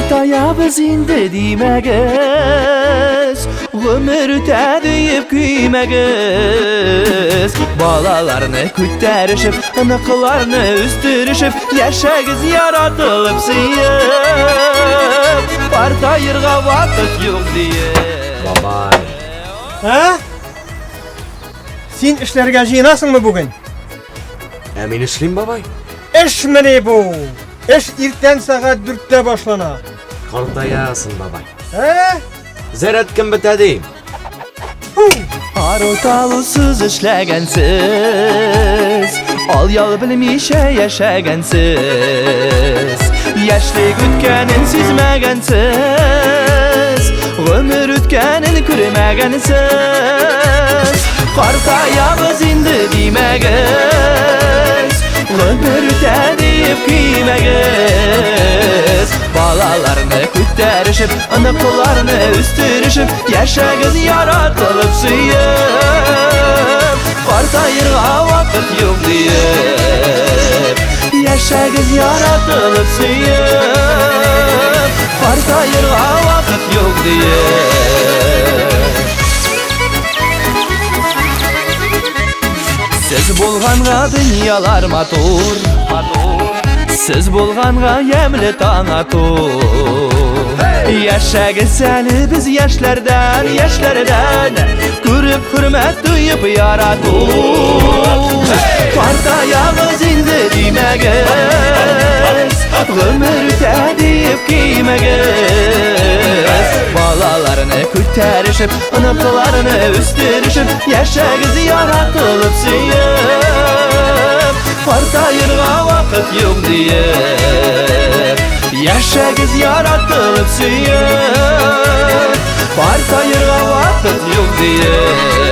Partayabız indi dimegiz, ömür ötediyip kuymegiz. Balalarını kütterişip, anıklarını üstürüşüp, yaşagiz yaratılıp sıyıp, partayırga vakit yok diye. Babay. Ha? Sen işlerge jıynasın mı bugün? Emin işliyim babay. İş mi ne bu? İş irten saat 4'te başlana. Kortayasın babay. Ha? Zeretkin bitediyim. Arotalusuz işlegensiz, al yal bilmişe yaşagensiz, yaşlık ütkenin süzmegensiz, ömür ütkenin kürmegensiz. Partayabız indi dimegiz, ömür ötediyip kıymegiz. Balalarını kütterişip, anıklarını üstürüşüp, yaşagiz yaratılıp sıyıp, partayırga vakit yok deyip. Yaşagiz yaratılıp sıyıp, partayırga vakit yok deyip. Siz bulganğa dünyalar matur, siz bulganğa yemli tanatur. Yaşagiz seni biz yaşlardan görüp hürmet duyup yaratur. Partayabız indi dimegiz, ömür ötediyip kıymegiz. Balalarını kütterişip, anıklarını üstürüşüp, yaşagiz yaratılıp sıyıp, partayırga vakit yok deyip. Yaşagiz yaratılıp sıyıp, partayırga vakit yok deyip.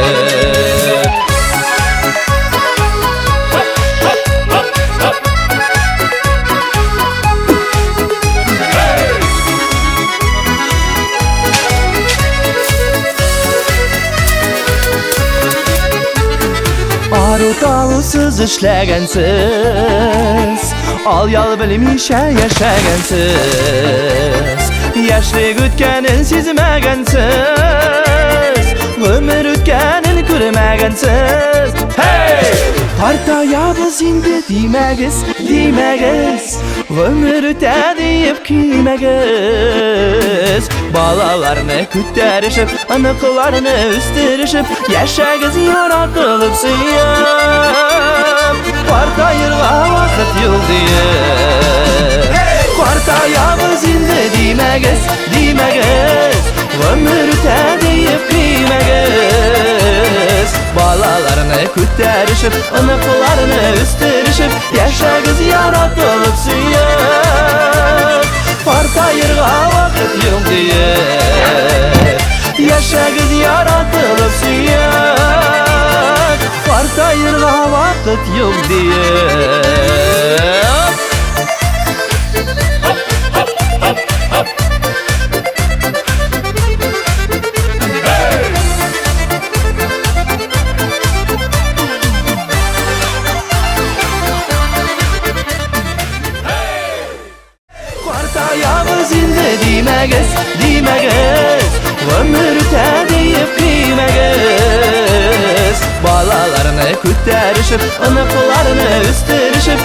Arotalusuz işlegensiz, al yal bilmişe yaşagensiz, yaşlık ütkenin sizmegensiz, ömür ütkenin kürmegensiz. Hey! Partayabız indi dimegiz, ömür ötediyip kıymegiz. Balalarını kütterişip, anıklarını üstürüşüp, yaşagiz yaratılıp sıyıp, partayırga vakit yok deyip. Partayabız indi dimegiz, ömür ötediyip kıymegiz. Balalarını kütterişip, anıklarını üstürüşüp, yaşagiz yaratılıp sıyıp, partayırga vakit yok deyip. Yaşagiz yaratılıp sıyıp, partayırga vakit yok deyip. Partayabız indi dimegiz, ömür ötediyip kıymegiz. Balalarını kütterişip, anıklarını üstürüşüp,